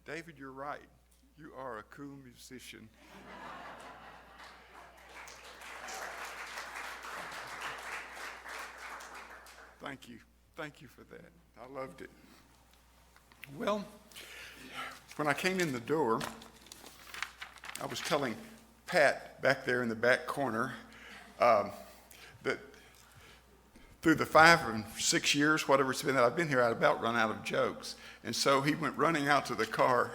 David, you're right. You are a cool musician. Thank you. Thank you for that. I loved it. Well, when I came in the door, I was telling Pat back there in the back corner that through the 5 or 6 years, whatever it's been that I've been here, I'd about run out of jokes. And so he went running out to the car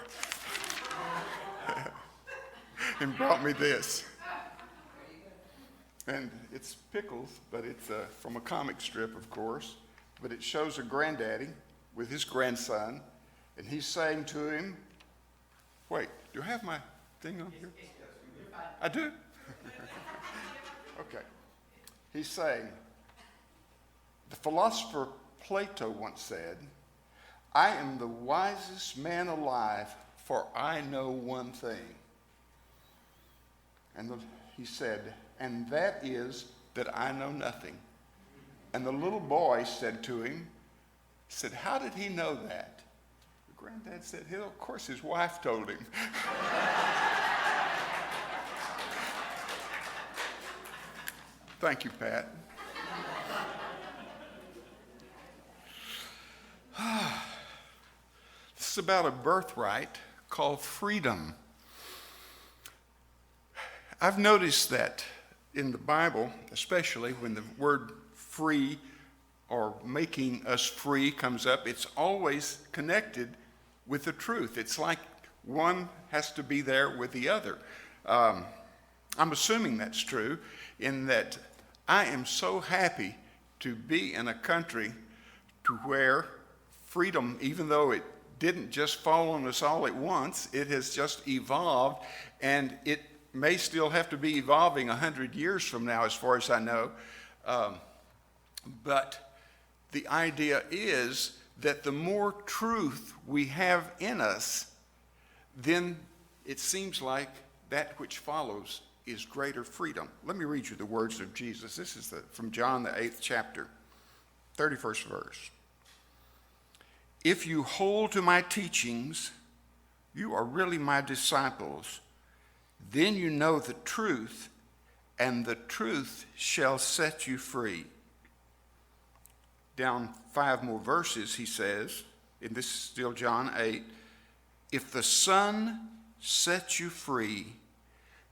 and brought me this. And it's Pickles, but it's from a comic strip, of course. But it shows a granddaddy with his grandson, and he's saying to him, wait, do I have my thing on here? I do? Okay. He's saying, the philosopher Plato once said, I am the wisest man alive, for I know one thing. And he said, and that is that I know nothing. And the little boy said to him, how did he know that? The granddad said, of course his wife told him. Thank you, Pat. This is about a birthright called freedom. I've noticed that in the Bible, especially when the word free or making us free comes up, it's always connected with the truth. It's like one has to be there with the other. I'm assuming that's true in that I am so happy to be in a country to where freedom, even though it didn't just fall on us all at once, it has just evolved, and it may still have to be evolving 100 years from now, as far as I know. But the idea is that the more truth we have in us, then it seems like that which follows is greater freedom. Let me read you the words of Jesus. This is from John, the 8th chapter, 31st verse. If you hold to my teachings, you are really my disciples. Then you know the truth, and the truth shall set you free. Down 5 more verses, he says, and this is still John 8, if the Son sets you free,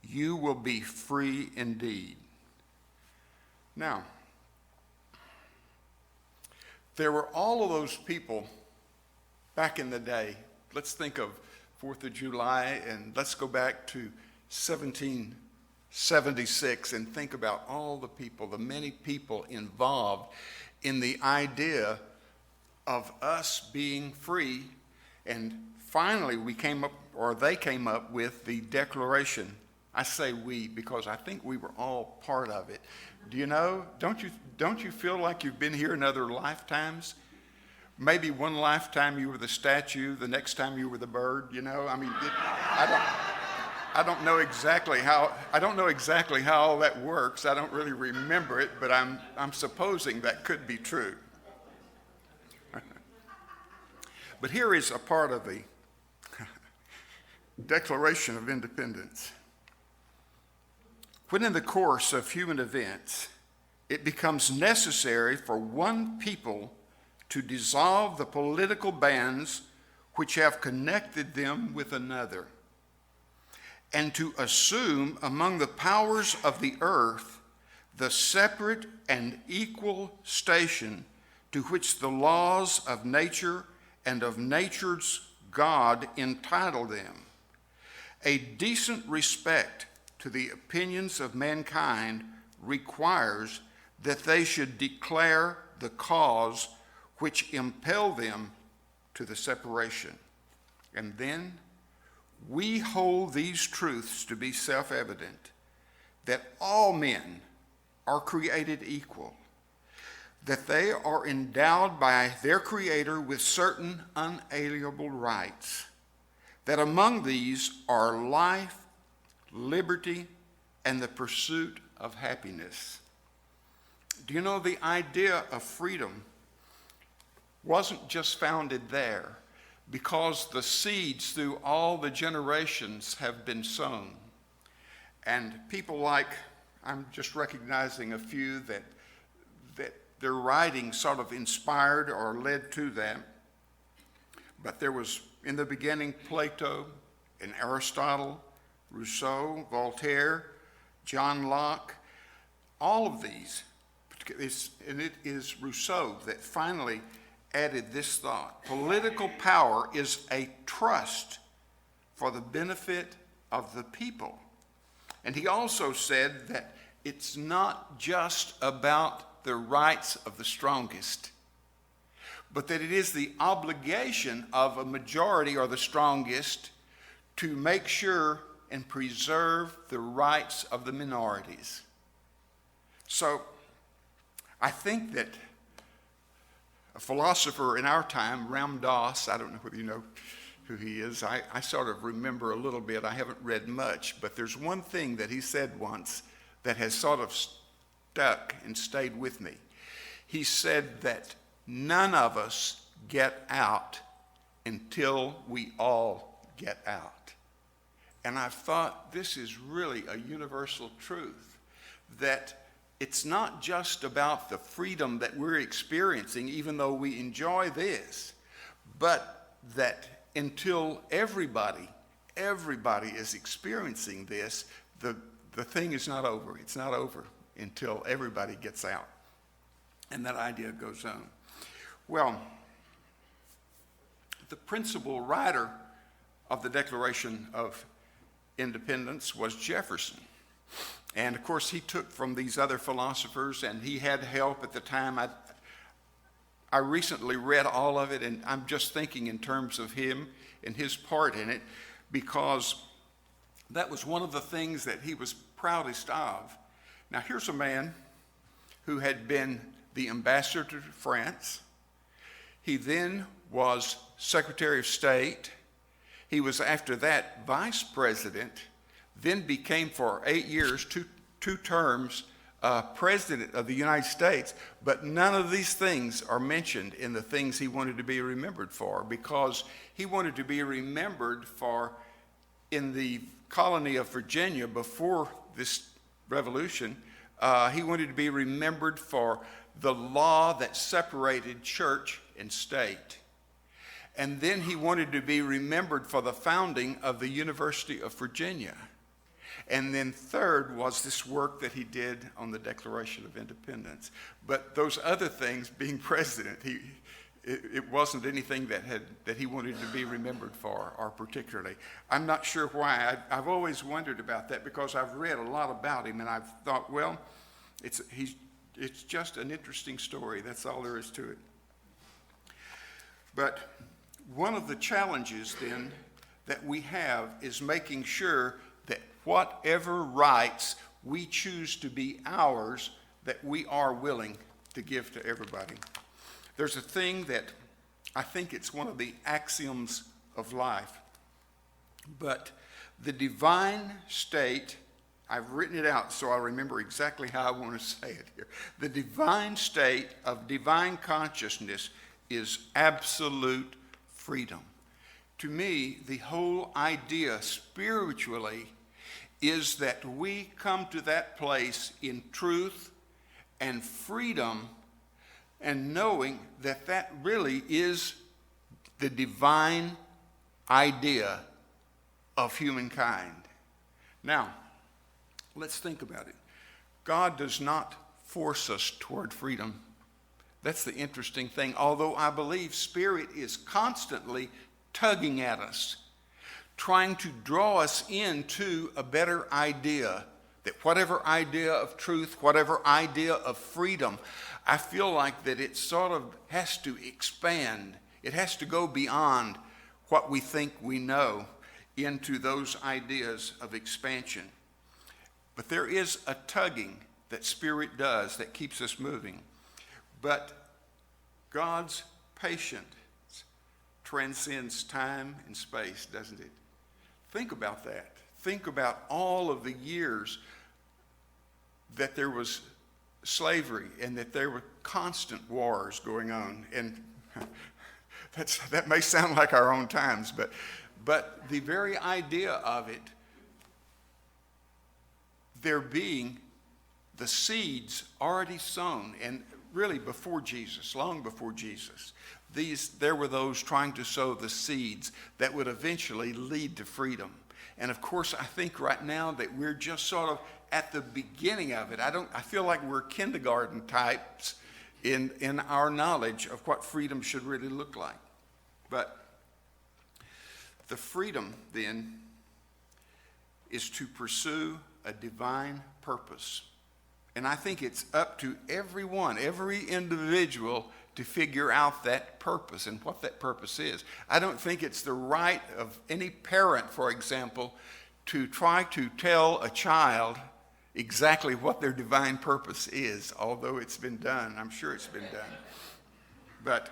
you will be free indeed. Now, there were all of those people back in the day. Let's think of 4th of July, and let's go back to 1776 and think about all the people, the many people involved in the idea of us being free. And finally they came up with the Declaration. I say we because I think we were all part of it. Do you know, don't you feel like you've been here in other lifetimes? Maybe one lifetime you were the statue, the next time you were the bird, you know? I mean, I don't know exactly how all that works. I don't really remember it, but I'm supposing that could be true. But here is a part of the Declaration of Independence. When in the course of human events, it becomes necessary for one people to dissolve the political bands which have connected them with another, and to assume among the powers of the earth the separate and equal station to which the laws of nature and of nature's God entitle them. A decent respect to the opinions of mankind requires that they should declare the cause which impel them to the separation. And then we hold these truths to be self-evident, that all men are created equal, that they are endowed by their Creator with certain unalienable rights, that among these are life, liberty, and the pursuit of happiness. Do you know the idea of freedom wasn't just founded there? because the seeds through all the generations have been sown. And people like, I'm just recognizing a few that their writing sort of inspired or led to that. But there was, in the beginning, Plato and Aristotle, Rousseau, Voltaire, John Locke, all of these. And it is Rousseau that finally added this thought: political power is a trust for the benefit of the people. And he also said that it's not just about the rights of the strongest, but that it is the obligation of a majority or the strongest to make sure and preserve the rights of the minorities. So I think that a philosopher in our time, Ram Dass, I don't know whether you know who he is. I sort of remember a little bit. I haven't read much, but there's one thing that he said once that has sort of stuck and stayed with me. He said that none of us get out until we all get out. And I thought this is really a universal truth, that it's not just about the freedom that we're experiencing, even though we enjoy this, but that until everybody is experiencing this, the thing is not over. It's not over until everybody gets out. And that idea goes on. Well, the principal writer of the Declaration of Independence was Jefferson. And of course, he took from these other philosophers, and he had help at the time. I recently read all of it, and I'm just thinking in terms of him and his part in it, because that was one of the things that he was proudest of. Now, here's a man who had been the ambassador to France. He then was Secretary of State. He was, after that, Vice President, then became for 8 years, two terms, President of the United States. But none of these things are mentioned in the things he wanted to be remembered for, because he wanted to be remembered for, in the colony of Virginia before this revolution, he wanted to be remembered for the law that separated church and state. And then he wanted to be remembered for the founding of the University of Virginia. And then third was this work that he did on the Declaration of Independence. But those other things, being president, it wasn't anything that he wanted to be remembered for, or particularly. I'm not sure why. I've always wondered about that, because I've read a lot about him, and I've thought, well, it's just an interesting story. That's all there is to it. But one of the challenges then that we have is making sure that whatever rights we choose to be ours, that we are willing to give to everybody. There's a thing that I think it's one of the axioms of life, but the divine state, I've written it out so I remember exactly how I want to say it here. The divine state of divine consciousness is absolute freedom. To me, the whole idea spiritually is that we come to that place in truth and freedom, and knowing that that really is the divine idea of humankind. Now, let's think about it. God does not force us toward freedom. That's the interesting thing. Although I believe Spirit is constantly tugging at us, trying to draw us into a better idea, that whatever idea of truth, whatever idea of freedom, I feel like that it sort of has to expand. It has to go beyond what we think we know into those ideas of expansion. But there is a tugging that Spirit does that keeps us moving. But God's patience transcends time and space, doesn't it? Think about that. Think about all of the years that there was slavery and that there were constant wars going on. And That may sound like our own times, but the very idea of it, there being the seeds already sown, and really before Jesus, long before Jesus, there were those trying to sow the seeds that would eventually lead to freedom. And of course, I think right now that we're just sort of at the beginning of it. I feel like we're kindergarten types in our knowledge of what freedom should really look like. But the freedom then is to pursue a divine purpose. And I think it's up to everyone, every individual, to figure out that purpose and what that purpose is. I don't think it's the right of any parent, for example, to try to tell a child exactly what their divine purpose is, although it's been done. I'm sure it's been done. But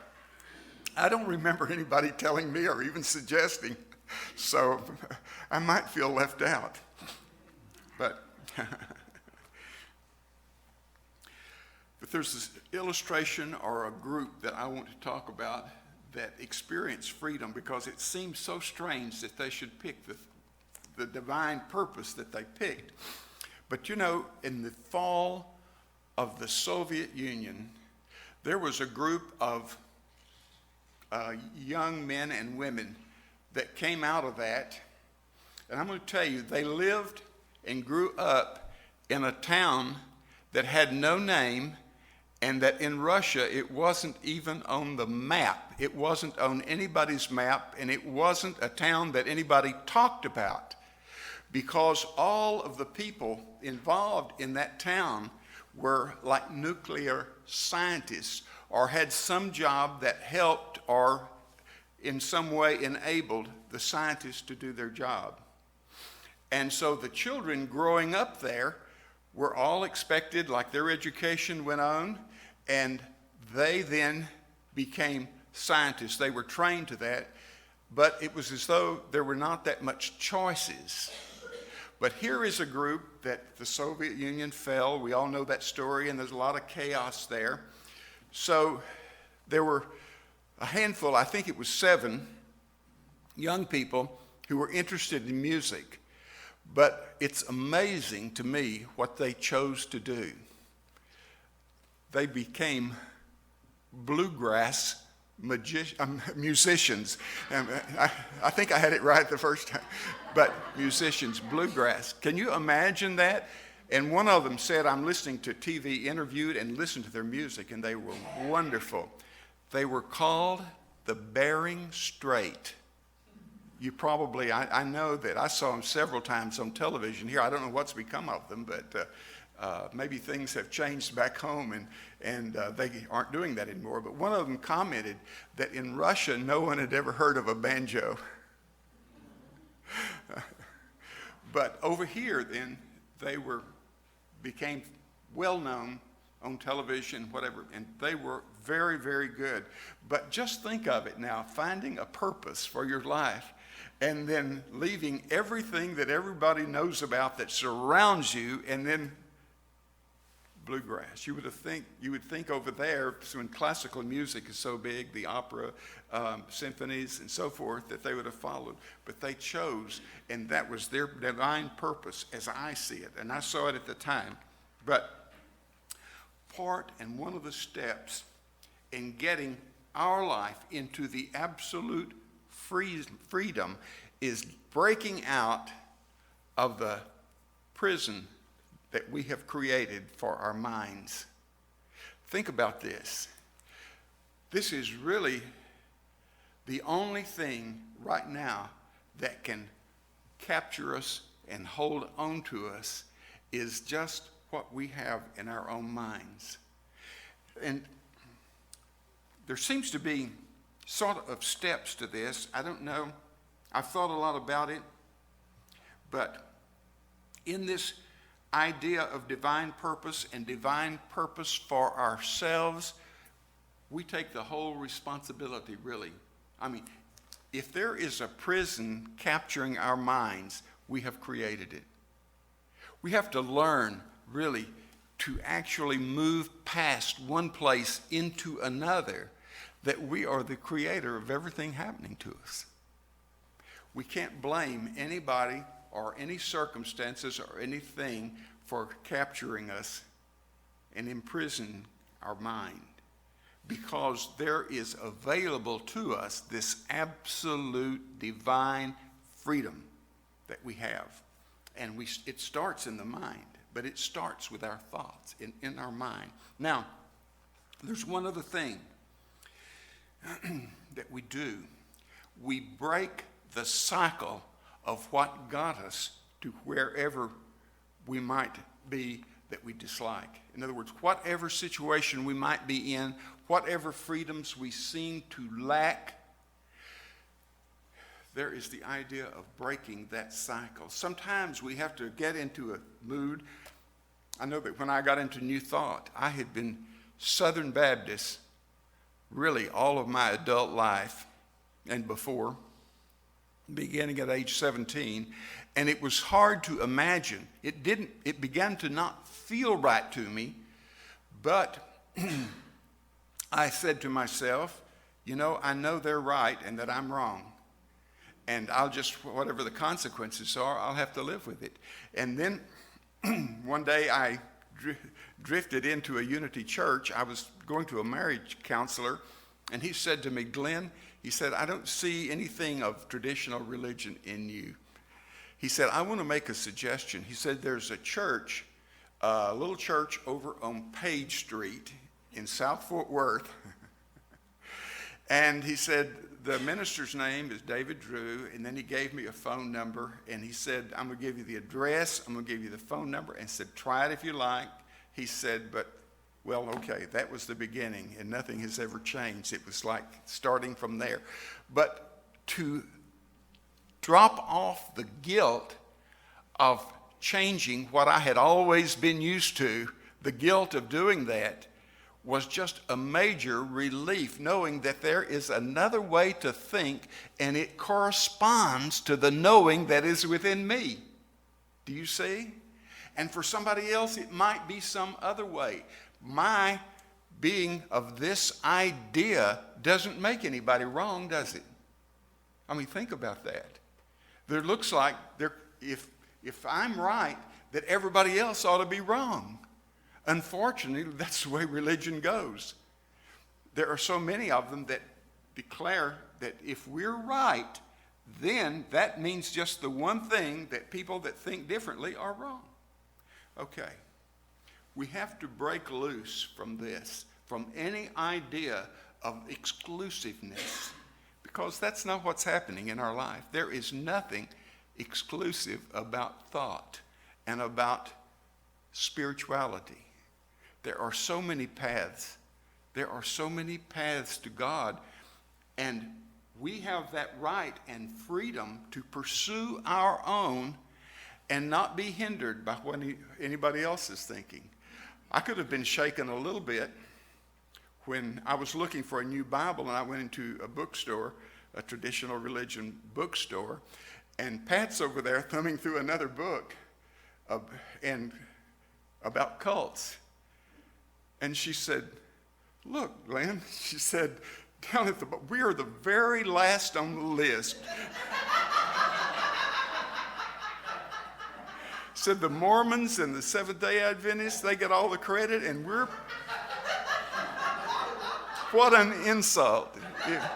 I don't remember anybody telling me or even suggesting, so I might feel left out. But there's this illustration or a group that I want to talk about that experienced freedom because it seems so strange that they should pick the divine purpose that they picked. But you know, in the fall of the Soviet Union, there was a group of young men and women that came out of that. And I'm going to tell you, they lived and grew up in a town that had no name, and that in Russia, it wasn't even on the map. It wasn't on anybody's map, and it wasn't a town that anybody talked about, because all of the people involved in that town were like nuclear scientists or had some job that helped or in some way enabled the scientists to do their job. And so the children growing up there were all expected, like their education went on, and they then became scientists. They were trained to that, but it was as though there were not that much choices. But here is a group that the Soviet Union fell. We all know that story, and there's a lot of chaos there. So there were a handful, I think it was 7 young people who were interested in music. But it's amazing to me what they chose to do. They became bluegrass musicians. I think I had it right the first time. But musicians, bluegrass. Can you imagine that? And one of them said, I'm listening to TV Interviewed and listened to their music, and they were wonderful. They were called the Bering Strait. You probably, I know that I saw them several times on television here. I don't know what's become of them, but maybe things have changed back home and they aren't doing that anymore. But one of them commented that in Russia, no one had ever heard of a banjo. But over here, then, they became well-known on television, whatever, and they were very, very good. But just think of it now, finding a purpose for your life and then leaving everything that everybody knows about that surrounds you, and then bluegrass. You would think over there, when classical music is so big, the opera, symphonies and so forth, that they would have followed. But they chose, and that was their divine purpose as I see it. And I saw it at the time. But part and one of the steps in getting our life into the absolute freedom is breaking out of the prison that we have created for our minds. Think about this. This is really the only thing right now that can capture us and hold on to us is just what we have in our own minds. And there seems to be sort of steps to this. I don't know. I've thought a lot about it. But in this idea of divine purpose and divine purpose for ourselves, we take the whole responsibility, really. I mean, if there is a prison capturing our minds, we have created it. We have to learn, really, to actually move past one place into another that we are the creator of everything happening to us. We can't blame anybody or any circumstances or anything for capturing us and imprisoning our mind, because there is available to us this absolute divine freedom that we have. And it starts in the mind, but it starts with our thoughts in our mind. Now, there's one other thing that we do. We break the cycle of what got us to wherever we might be that we dislike. In other words, whatever situation we might be in, whatever freedoms we seem to lack, there is the idea of breaking that cycle. Sometimes we have to get into a mood. I know that when I got into New Thought, I had been Southern Baptist really all of my adult life and before, beginning at age 17, and it was hard to imagine. It began to not feel right to me, but I said to myself, I know they're right and that I'm wrong. And I'll just, whatever the consequences are, I'll have to live with it. And then one day I drifted into a Unity church. I was going to a marriage counselor, and he said to me, Glenn, he said, I don't see anything of traditional religion in you. He said, I want to make a suggestion. He said, there's a church, a little church over on Page Street in South Fort Worth. And he said, the minister's name is David Drew, and then he gave me a phone number, and he said, I'm going to give you the address, I'm going to give you the phone number, and said, try it if you like. He said, well, okay, that was the beginning, and nothing has ever changed. It was like starting from there. But to drop off the guilt of changing what I had always been used to, the guilt of doing that, was just a major relief, knowing that there is another way to think, and it corresponds to the knowing that is within me. Do you see? And for somebody else, it might be some other way. My being of this idea doesn't make anybody wrong, does it? I mean, think about that. There looks like if I'm right, that everybody else ought to be wrong. Unfortunately, that's the way religion goes. There are so many of them that declare that if we're right, then that means just the one thing, that people that think differently are wrong. Okay, we have to break loose from this, from any idea of exclusiveness, because that's not what's happening in our life. There is nothing exclusive about thought and about spirituality. There are so many paths. There are so many paths to God, and we have that right and freedom to pursue our own and not be hindered by what anybody else is thinking. I could have been shaken a little bit when I was looking for a new Bible, and I went into a bookstore, a traditional religion bookstore, and Pat's over there thumbing through another book about cults. And she said, look, Glenn, she said, down at we are the very last on the list. Said the Mormons and the Seventh-day Adventists, they get all the credit, and we're, what an insult. Yeah.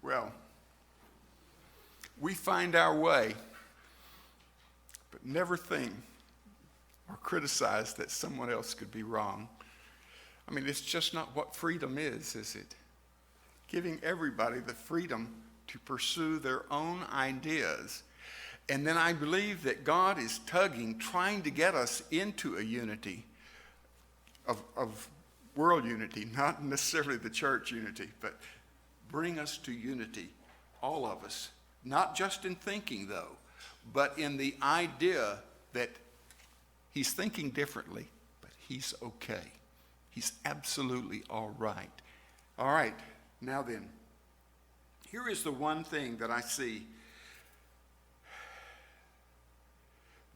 Well, we find our way, but never think or criticize that someone else could be wrong. I mean, it's just not what freedom is it? Giving everybody the freedom to pursue their own ideas. And then I believe that God is trying to get us into a unity of world unity, not necessarily the church unity, but bring us to unity, all of us. Not just in thinking, though, but in the idea that he's thinking differently, but he's okay. He's absolutely all right. All right, now then, here is the one thing that I see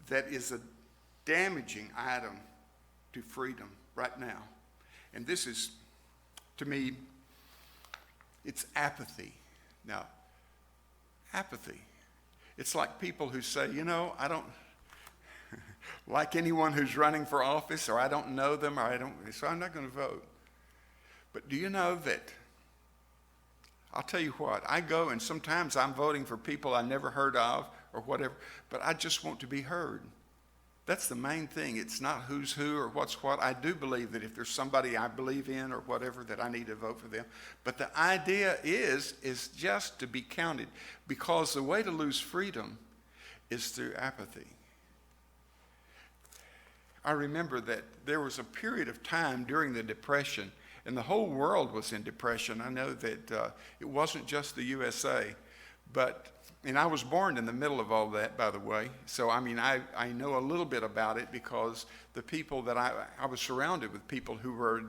that is damaging item to freedom right now. And this is, to me, it's apathy. Now, apathy. It's like people who say, I don't like anyone who's running for office, or I don't know them, so I'm not going to vote. But do you know that, I'll tell you what, I go and sometimes I'm voting for people I never heard of or whatever, but I just want to be heard. That's the main thing. It's not who's who or what's what. I do believe that if there's somebody I believe in or whatever, that I need to vote for them. But the idea is just to be counted, because the way to lose freedom is through apathy. I remember that there was a period of time during the Depression, and the whole world was in depression. I know that it wasn't just the USA, and I was born in the middle of all that, by the way. So, I know a little bit about it, because the people that I was surrounded with people who were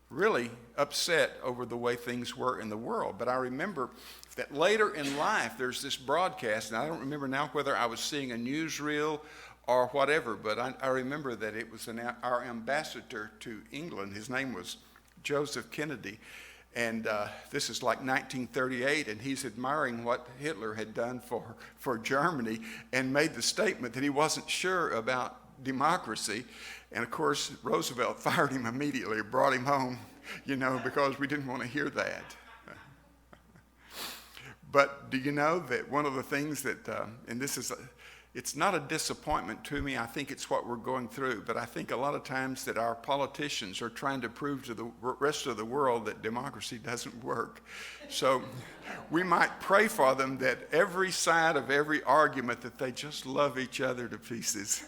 really upset over the way things were in the world. But I remember that later in life, there's this broadcast, and I don't remember now whether I was seeing a newsreel or whatever, but I remember that it was our ambassador to England. His name was Joseph Kennedy. And this is like 1938, and he's admiring what Hitler had done for Germany, and made the statement that he wasn't sure about democracy. And of course, Roosevelt fired him immediately, brought him home, because we didn't want to hear that. But do you know that one of the things that, and this is it's not a disappointment to me. I think it's what we're going through. But I think a lot of times that our politicians are trying to prove to the rest of the world that democracy doesn't work. So we might pray for them that every side of every argument that they just love each other to pieces.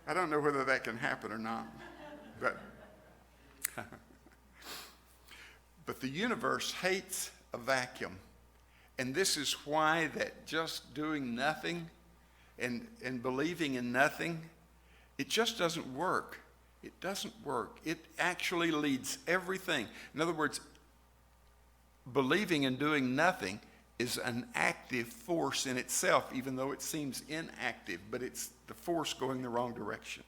I don't know whether that can happen or not. But the universe hates a vacuum. And this is why that just doing nothing and believing in nothing, it just doesn't work. It doesn't work. It actually leads everything. In other words, believing and doing nothing is an active force in itself, even though it seems inactive, but it's the force going the wrong direction.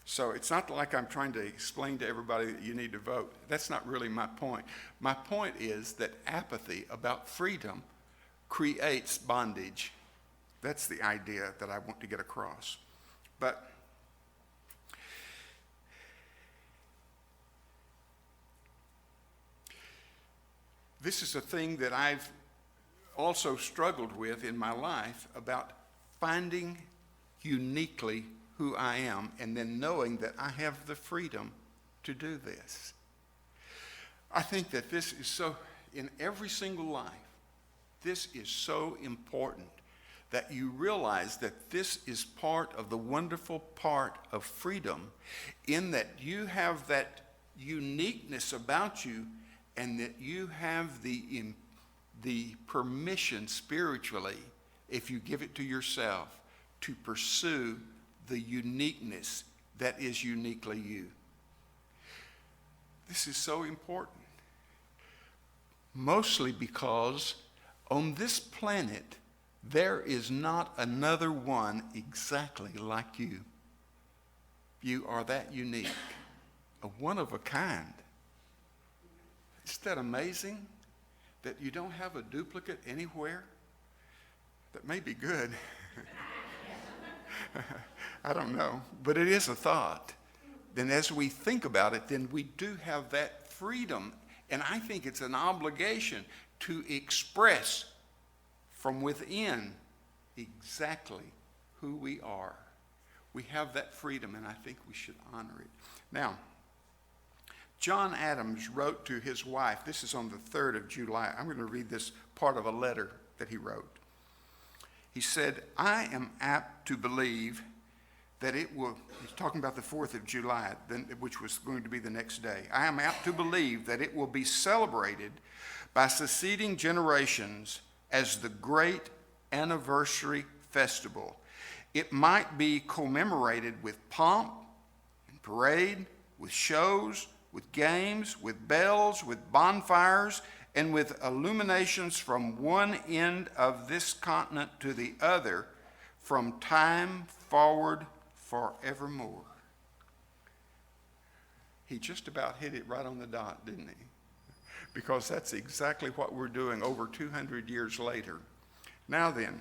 So it's not like I'm trying to explain to everybody that you need to vote. That's not really my point. My point is that apathy about freedom creates bondage. That's the idea that I want to get across. But this is a thing that I've also struggled with in my life, about finding uniquely who I am, and then knowing that I have the freedom to do this. I think that this is so, in every single life, this is so important that you realize that this is part of the wonderful part of freedom, in that you have that uniqueness about you, and that you have the permission spiritually, if you give it to yourself, to pursue the uniqueness that is uniquely you. This is so important. Mostly because on this planet, there is not another one exactly like you. You are that unique, a one of a kind. Isn't that amazing? That you don't have a duplicate anywhere? That may be good. I don't know, but it is a thought. Then as we think about it, then we do have that freedom. And I think it's an obligation to express from within exactly who we are. We have that freedom, and I think we should honor it. Now, John Adams wrote to his wife. This is on the 3rd of July. I'm going to read this part of a letter that he wrote. He said, I am apt to believe that it will, he's talking about the 4th of July, which was going to be the next day. I am apt to believe that it will be celebrated by succeeding generations as the great anniversary festival. It might be commemorated with pomp and parade, with shows, with games, with bells, with bonfires, and with illuminations from one end of this continent to the other, from time forward forevermore. He just about hit it right on the dot, didn't he? Because that's exactly what we're doing over 200 years later. Now then,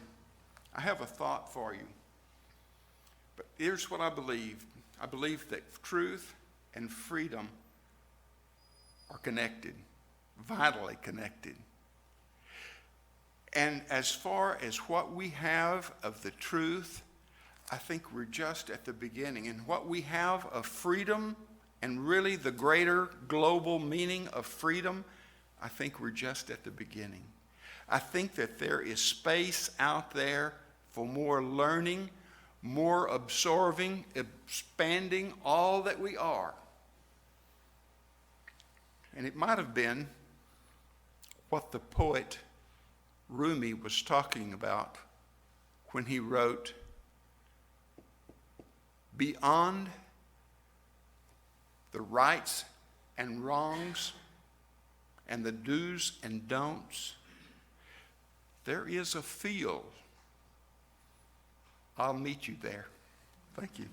I have a thought for you. But here's what I believe. I believe that truth and freedom are connected, vitally connected. And as far as what we have of the truth, I think we're just at the beginning. And what we have of freedom, and really the greater global meaning of freedom, I think we're just at the beginning. I think that there is space out there for more learning, more absorbing, expanding all that we are. And it might have been what the poet Rumi was talking about when he wrote, "Beyond the rights and wrongs and the do's and don'ts, there is a field. I'll meet you there." Thank you.